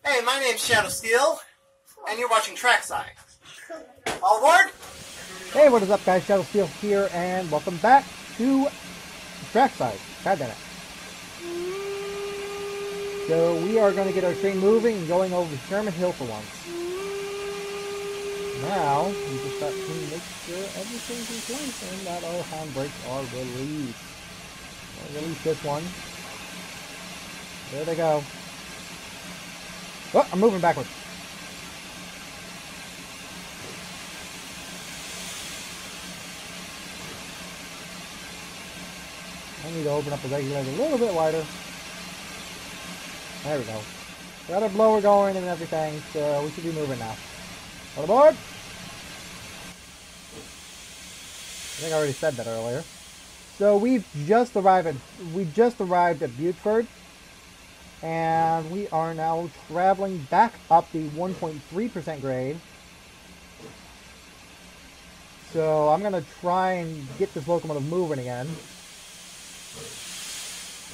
Hey, my name's Shadow Steel, and you're watching Trackside. All aboard? Hey, what is up, guys? Shadow Steel here, and welcome back to Trackside. God damn it. So we are going to get our train moving and going over Sherman Hill for once. Now, we just got to make sure everything's in place and that our handbrakes are released. I'll release this one. There they go. Oh, I'm moving backwards. I need to open up the regulator a little bit wider. There we go. Got our blower going and everything, so we should be moving now. On board! I think I already said that earlier. So we just arrived at Buteford, and we are now traveling back up the 1.3% grade. So I'm gonna try and get this locomotive moving again.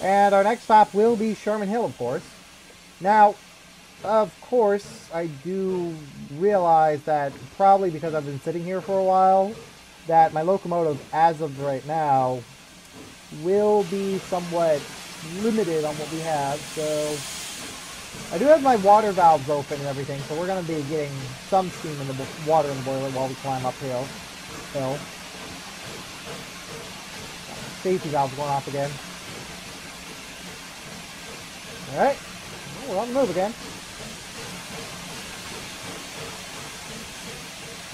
And our next stop will be Sherman Hill, of course. Now, of course, I do realize that probably because I've been sitting here for a while, that my locomotive, as of right now, will be somewhat limited on what we have. So, I do have my water valves open and everything, so we're going to be getting some steam in the water in the boiler while we climb uphill. Safety valves going off again. Alright, we're on the move again.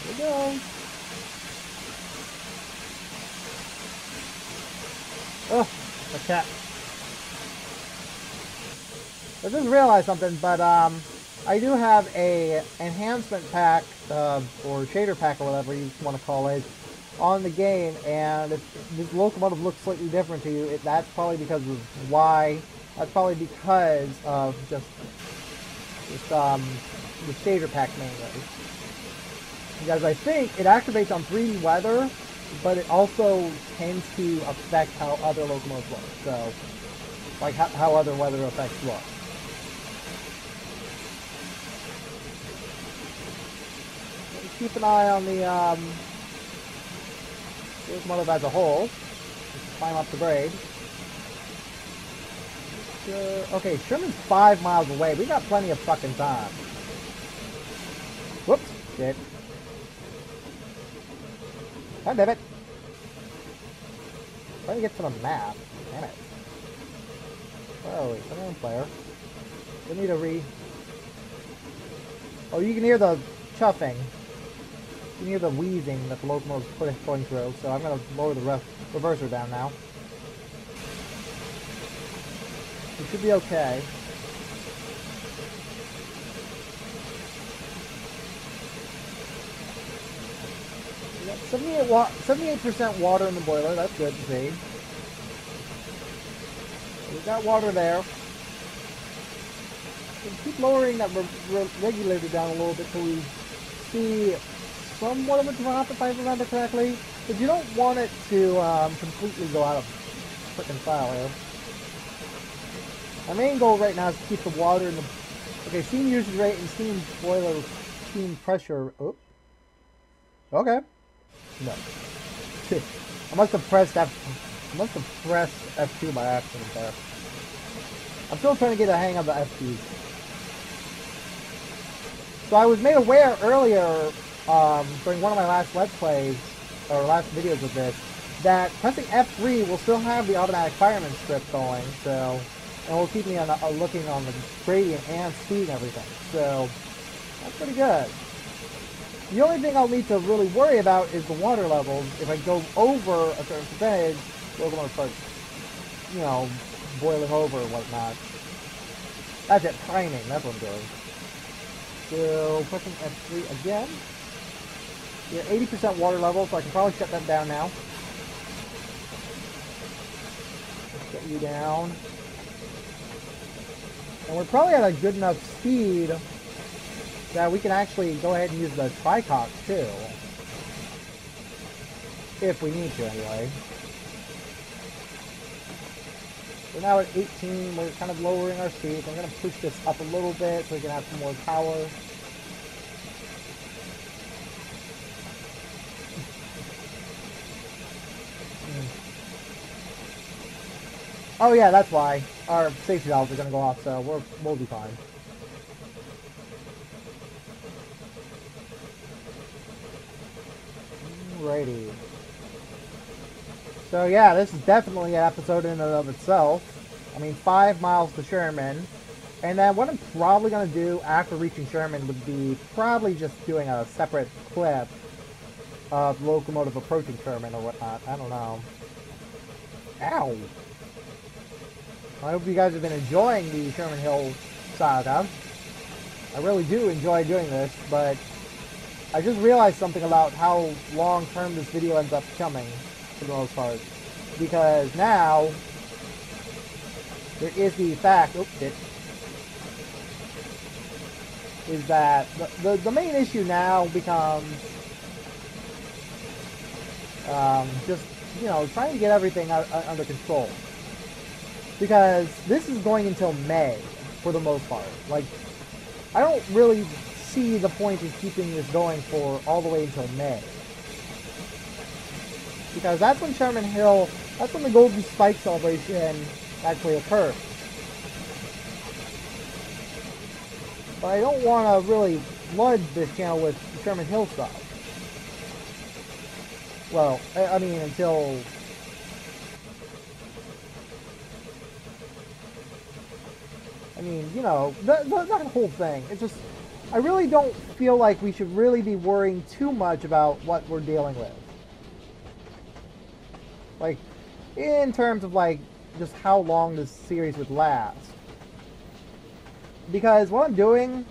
Here we go. Oh, a cat. I just realized something, but I do have a enhancement pack, or shader pack, or whatever you want to call it, on the game, and if this locomotive looks slightly different to you, that's probably because of why. That's probably because of just the shader pack mainly. Because I think it activates on 3D weather, but it also tends to affect how other locomotives look. So, like how other weather effects look. Keep an eye on the locomotive as a whole. Just climb up the grade. Okay, Sherman's 5 miles away. We got plenty of fucking time. Whoops. Shit. God damn it. Trying to get to the map. Damn it. Where are we? Come on, player. We need a Oh, you can hear the chuffing. You can hear the wheezing that the locomotive's pulling through, so I'm going to lower the reverser down now. We should be okay. We got 78% water in the boiler. That's good to see. We've got water there. We'll keep lowering that regulator down a little bit till we see somewhat of a drop, if I remember correctly. But you don't want it to completely go out of frickin' style here. Our main goal right now is to keep the water in the... Okay, steam usage rate and steam boiler, steam pressure... Oh. Okay. No. I must have pressed F2 by accident there. I'm still trying to get a hang of the F2s. So I was made aware earlier, during one of my last Let's Plays, or last videos of this, that pressing F3 will still have the automatic fireman script going, so... And will keep me on looking on the gradient and speed and everything. So, that's pretty good. The only thing I'll need to really worry about is the water levels. If I go over a certain percentage, we're going to start, you know, boiling over or whatnot. That's it, timing. That's what I'm doing. So, pushing F3 again. We're at 80% water level, so I can probably shut that down now. Get you down. And we're probably at a good enough speed that we can actually go ahead and use the tricox too. If we need to, anyway. We're now at 18. We're kind of lowering our speed. I'm going to push this up a little bit so we can have some more power. Oh yeah, that's why. Our safety valves are going to go off, so we'll be fine. Alrighty. So yeah, this is definitely an episode in and of itself. I mean, 5 miles to Sherman. And then what I'm probably going to do after reaching Sherman would be probably just doing a separate clip of locomotive approaching Sherman or whatnot. I don't know. Ow! I hope you guys have been enjoying the Sherman Hill Saga. I really do enjoy doing this, but I just realized something about how long-term this video ends up becoming, for the most part. Because now, there is the fact, is that the main issue now becomes just, you know, trying to get everything under control. Because this is going until May, for the most part. Like, I don't really see the point in keeping this going for all the way until May. Because that's when Sherman Hill, that's when the Golden Spike celebration actually occurs. But I don't want to really flood this channel with Sherman Hill stuff. Well, I mean, until... I mean, you know, that whole thing. It's just, I really don't feel like we should really be worrying too much about what we're dealing with. Like, in terms of, like, just how long this series would last. Because what I'm doing,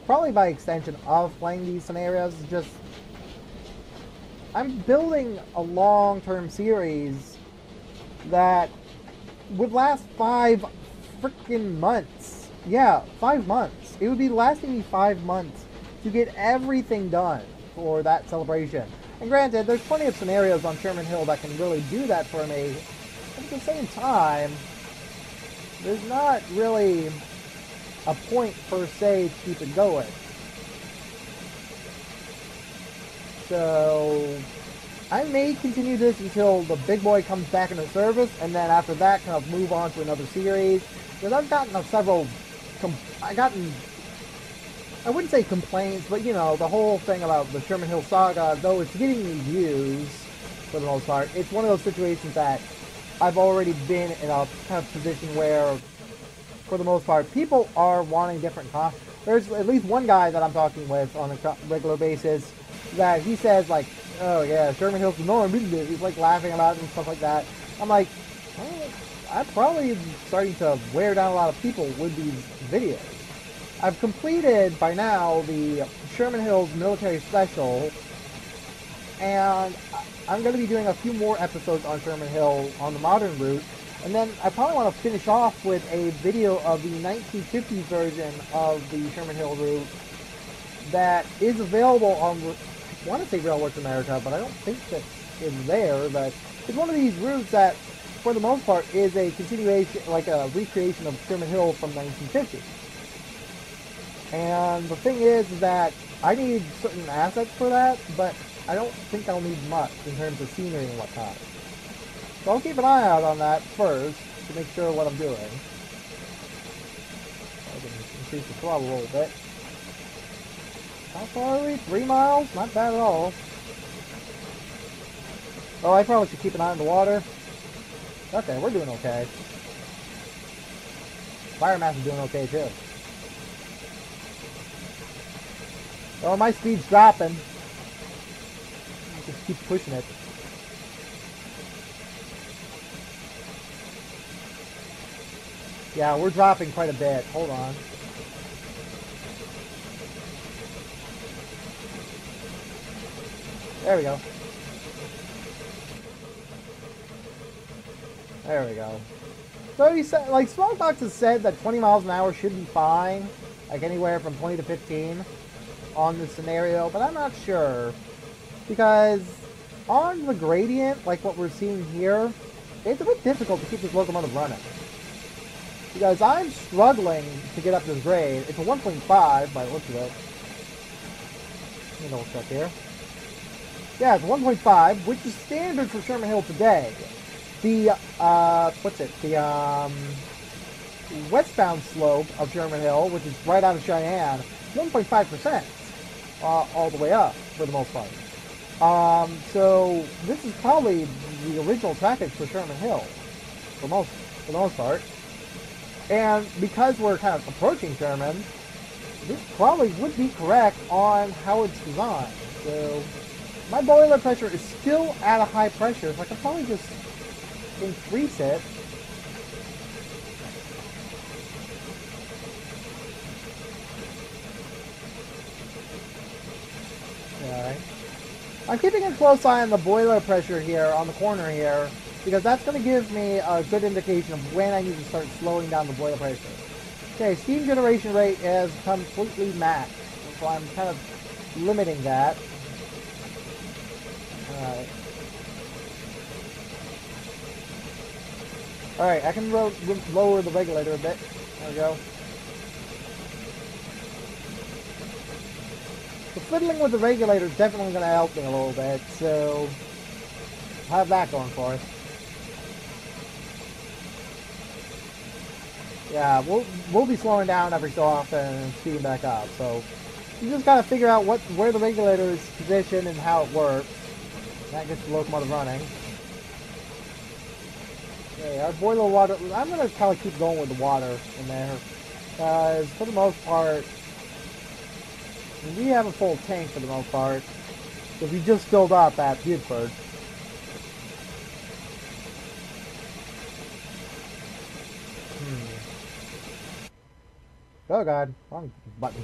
probably by extension of playing these scenarios, is just, I'm building a long-term series that would last 5 freaking months. Yeah, 5 months. It would be lasting me 5 months to get everything done for that celebration. And granted, there's plenty of scenarios on Sherman Hill that can really do that for me. But at the same time, there's not really a point per se to keep it going. So I may continue this until the big boy comes back into service, and then after that kind of move on to another series. Because I've gotten several, I wouldn't say complaints, but you know, the whole thing about the Sherman Hill Saga, though it's getting me views for the most part, it's one of those situations that I've already been in a kind of position where, for the most part, people are wanting different content. There's at least one guy that I'm talking with on a regular basis that he says, like, oh yeah, Sherman Hill's the norm, isn't it? He's like laughing about it and stuff like that. I'm like, oh, I'm probably starting to wear down a lot of people with these videos. I've completed by now the Sherman Hill's military special, and I'm going to be doing a few more episodes on Sherman Hill on the modern route, and then I probably want to finish off with a video of the 1950s version of the Sherman Hill route that is available on, I want to say Railworks America, but I don't think that it's there, but it's one of these routes that, for the most part, is a continuation, like a recreation of Sherman Hill from 1950. And the thing is that I need certain assets for that, but I don't think I'll need much in terms of scenery and whatnot. So I'll keep an eye out on that first to make sure what I'm doing. I can increase the throttle a little bit. How far are we? 3 miles? Not bad at all. Oh, I probably should keep an eye on the water. Okay, we're doing okay. Biomass is doing okay too. Oh, my speed's dropping. Just keep pushing it. Yeah, we're dropping quite a bit. Hold on. There we go. There we go. So he said, like, Smallbox has said that 20 miles an hour should be fine. Like anywhere from 20 to 15 on this scenario, but I'm not sure. Because on the gradient, like what we're seeing here, it's a bit difficult to keep this locomotive running. Because I'm struggling to get up this grade. It's a 1.5 by the looks of it. Let me double check here. Yeah, it's 1.5, which is standard for Sherman Hill today. The, westbound slope of Sherman Hill, which is right out of Cheyenne, 1.5%, all the way up, for the most part. So, this is probably the original trackage for Sherman Hill, for the most part. And because we're kind of approaching Sherman, this probably would be correct on how it's designed. So, my boiler pressure is still at a high pressure, so I can probably just increase it. Alright. I'm keeping a close eye on the boiler pressure here, on the corner here, because that's going to give me a good indication of when I need to start slowing down the boiler pressure. Okay, steam generation rate is completely maxed, so I'm kind of limiting that. Alright. Alright, I can lower the regulator a bit. There we go. So fiddling with the regulator is definitely going to help me a little bit, so I'll have that going for us. Yeah, we'll be slowing down every so often and speeding back up, so you just gotta figure out where the regulator is positioned and how it works. That gets the locomotive running. Okay, our boiler water, I'm gonna probably keep going with the water in there, because for the most part, we have a full tank for the most part, because we just filled up at Buford. Oh god, wrong button.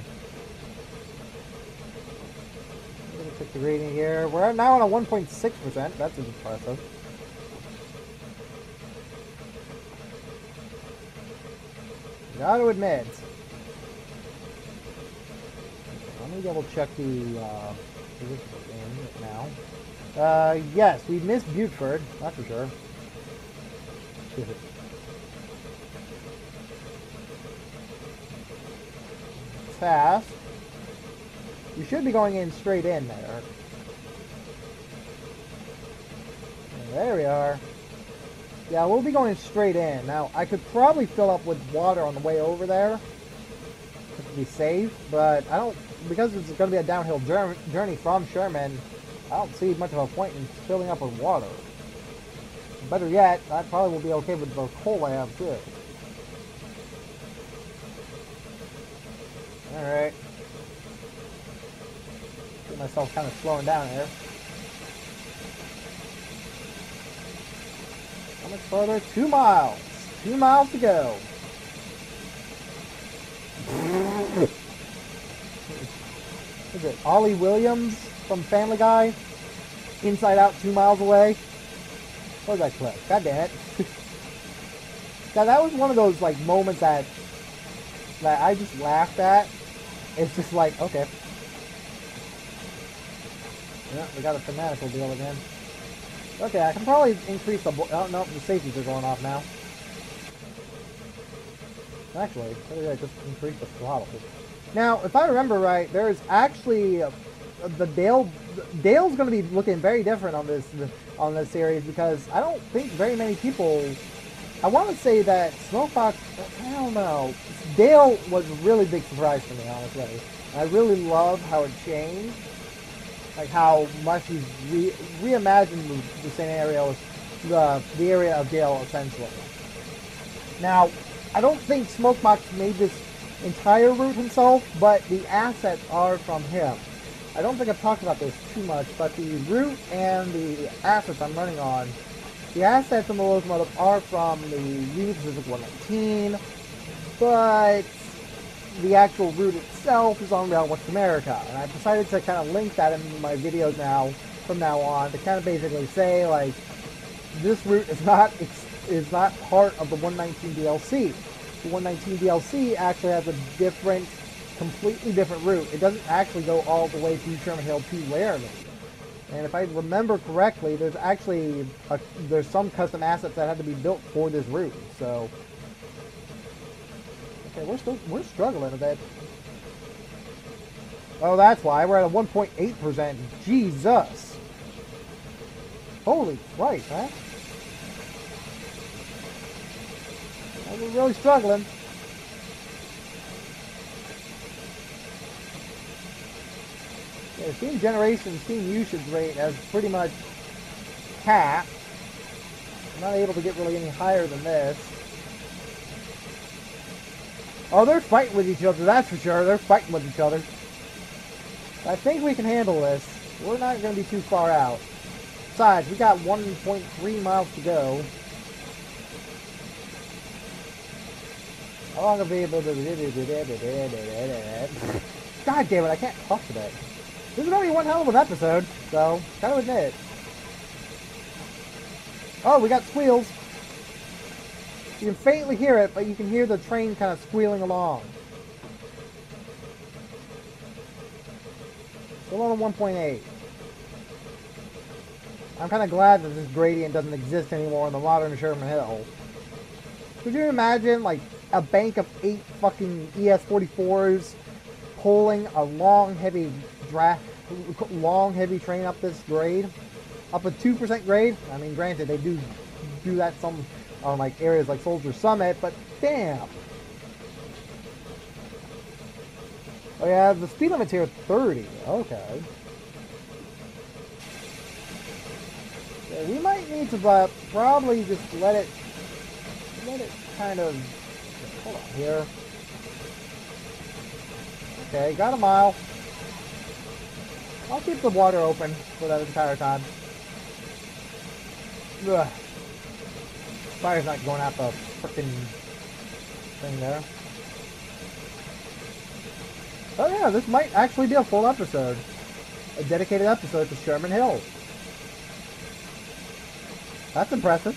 I'm gonna check the rating here. We're now on a 1.6%. That's impressive. Gotta admit. Let me double check the position in now. Yes, we missed Buford, that's for sure. Fast. You should be going in straight in there. And there we are. Yeah, we'll be going straight in. Now, I could probably fill up with water on the way over there to be safe, but I don't, because it's going to be a downhill journey from Sherman, I don't see much of a point in filling up with water. Better yet, I probably will be okay with the coal I have too. Alright. Get myself kind of slowing down here. How much further? 2 miles. 2 miles to go. Is it Ollie Williams from Family Guy? Inside Out 2 miles away? What was that clip? God damn it. God, that was one of those like moments that I just laughed at. It's just like, okay. Yeah, we got a fanatical deal again. Okay, I can probably increase the... Oh, no, the safeties are going off now. Actually, I just increase the throttle. Now, if I remember right, there's actually... Dale's going to be looking very different on this series, because I don't think very many people... I want to say that Smokebox, I don't know. Dale was a really big surprise for me, honestly. I really love how it changed. Like how much he's reimagined the scenario, the area of Dale, essentially. Now, I don't think Smokebox made this entire route himself, but the assets are from him. I don't think I've talked about this too much, but the route and the assets I'm running on, the assets in the locomotive are from the Union Pacific 119, but the actual route itself is on Rail West America. And I've decided to kind of link that in my videos now, from now on, to kind of basically say, like, this route is not part of the 119 DLC. The 119 DLC actually has a completely different route. It doesn't actually go all the way through Sherman Hill to Laramie. And if I remember correctly, there's actually there's some custom assets that had to be built for this route. So, okay, we're struggling a bit. Oh, that's why we're at a 1.8%. Jesus, holy Christ, huh? We're really struggling. Yeah, steam generation, steam usage rate has pretty much capped. I'm not able to get really any higher than this. Oh, they're fighting with each other, that's for sure. They're fighting with each other. I think we can handle this. We're not going to be too far out. Besides, we got 1.3 miles to go. How long have we been able to... God damn it, I can't talk today. This is going to be one hell of an episode, so, gotta admit. Oh, we got squeals. You can faintly hear it, but you can hear the train kind of squealing along. Still on a 1.8. I'm kind of glad that this gradient doesn't exist anymore in the modern Sherman Hill. Could you imagine, like, a bank of 8 fucking ES-44s pulling a long, heavy train up this grade? Up a 2% grade? I mean, granted, they do that some on, like, areas like Soldier Summit, but damn! Oh yeah, the speed limit's here is 30. Okay. Yeah, we might need to probably just let it kind of... Hold on here. Okay, got a mile. I'll keep the water open for that entire time. Ugh. Fire's not going out the frickin' thing there. Oh yeah, this might actually be a full episode. A dedicated episode to Sherman Hill. That's impressive.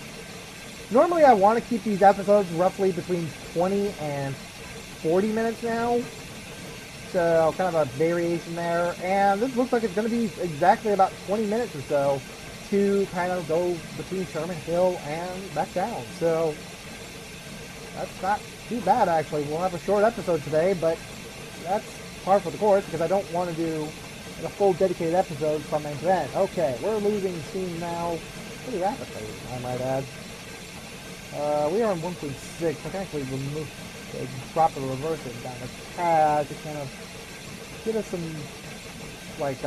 Normally I want to keep these episodes roughly between 20 and 40 minutes now. So kind of a variation there. And this looks like it's going to be exactly about 20 minutes or so to kind of go between Sherman Hill and back down. So that's not too bad actually. We'll have a short episode today, but that's par for the course because I don't want to do a full dedicated episode from end to end. Okay, we're losing steam now pretty rapidly, I might add. We are on 1.6. I can actually drop or reverse it down a tad to kind of give us some, like,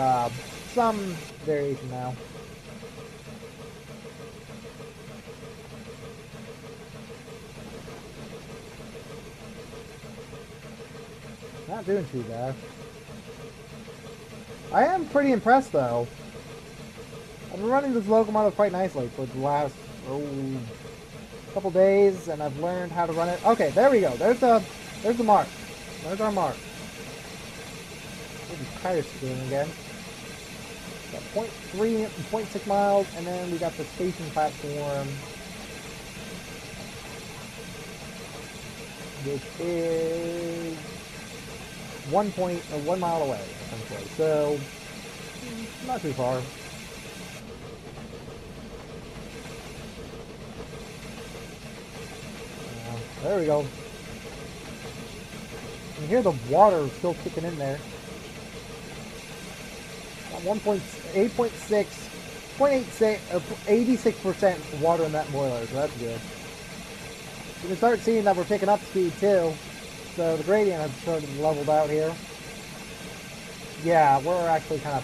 some variation now. Not doing too bad. I am pretty impressed, though. I've been running this locomotive quite nicely for the last couple days, and I've learned how to run it. Okay, there we go. There's the mark. There's our mark. Maybe tire steering again. Got 0.3 and 0.6 miles, and then we got the station platform, which is 1 mile away, essentially. So, not too far. There we go. You can hear the water still kicking in there. 86% water in that boiler, so that's good. You can start seeing that we're picking up speed too. So the gradient has sort of leveled out here. Yeah, we're actually kind of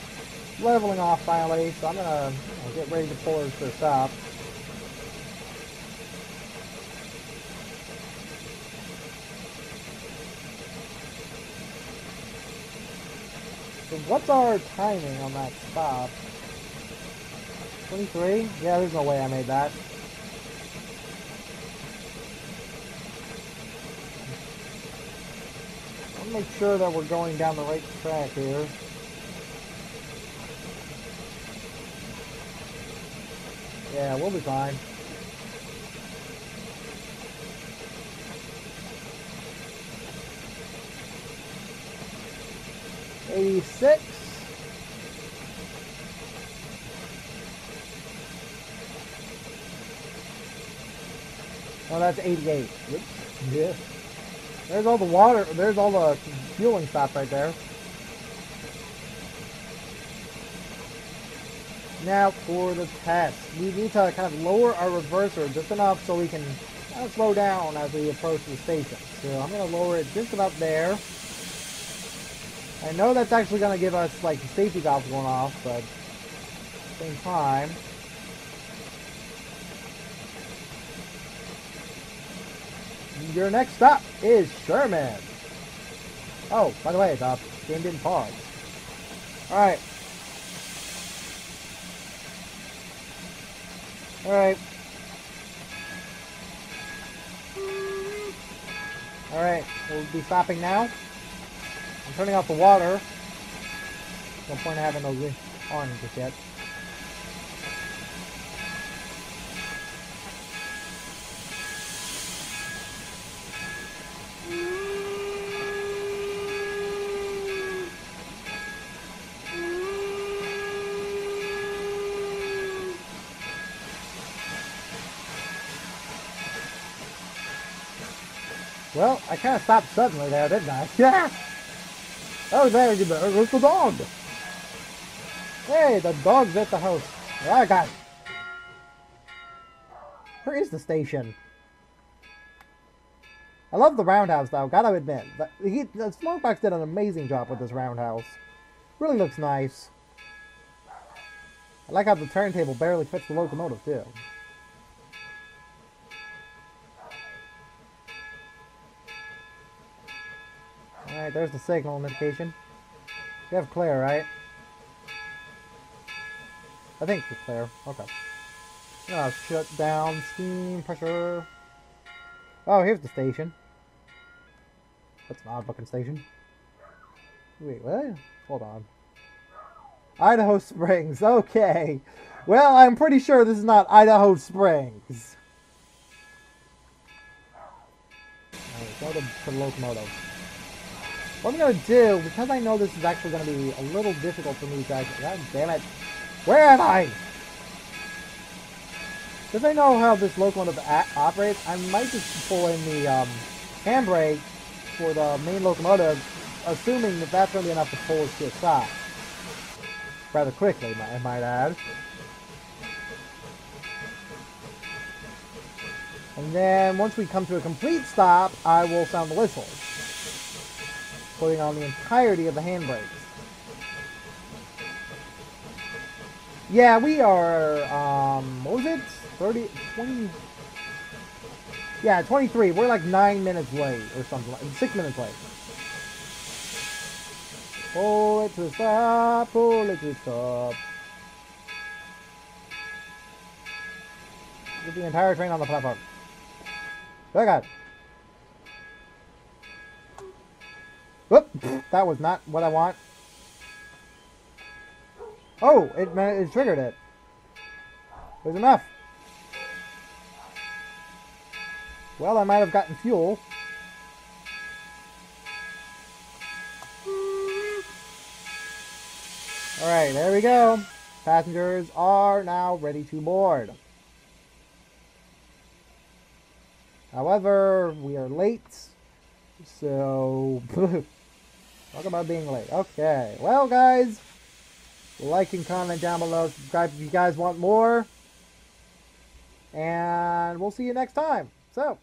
leveling off finally, so I'm gonna get ready to pull her to a stop. So what's our timing on that stop? 23? Yeah, there's no way I made that. I'll make sure that we're going down the right track here. Yeah, we'll be fine. '86. Oh, that's 88. Oops. Yeah. There's all the water. There's all the fueling stops right there. Now for the test. We need to kind of lower our reverser just enough so we can kind of slow down as we approach the station. So I'm going to lower it just about there. I know that's actually going to give us like the safety valve going off, but at the same time. Your next stop is Sherman. Oh, by the way, the game didn't pause. Alright. Alright. Alright, we'll be stopping now. I'm turning off the water. No point in having those on just yet. Well, I kind of stopped suddenly there, didn't I? Yeah! Oh, there was the dog! Hey, the dog's at the house. Oh, God. Where is the station? I love the roundhouse, though, gotta admit. The Smokebox did an amazing job with this roundhouse. Really looks nice. I like how the turntable barely fits the locomotive, too. Alright, there's the signal indication. We have clear, right? I think it's clear. Okay. Shut down, steam, pressure. Oh, here's the station. That's an odd looking station. Wait, what? Hold on. Idaho Springs, okay. Well, I'm pretty sure this is not Idaho Springs. Alright, go to the locomotive. What I'm going to do, because I know this is actually going to be a little difficult for me guys. God damn it. Where am I? Because I know how this locomotive operates, I might just pull in the handbrake for the main locomotive, assuming that that's going to be enough to pull us to a stop. Rather quickly, I might add. And then, once we come to a complete stop, I will sound the whistle, putting on the entirety of the handbrakes. Yeah, we are, what was it? 20... Yeah, 23. We're like 9 minutes late, or something like 6 minutes late. Pull it to stop, pull it to stop. Get the entire train on the platform. Oh God. Whoop! That was not what I want. Oh, it triggered it. There's enough. Well, I might have gotten fuel. Alright, there we go. Passengers are now ready to board. However, we are late. So, talk about being late. Okay, well guys, like and comment down below. Subscribe if you guys want more. And we'll see you next time. So,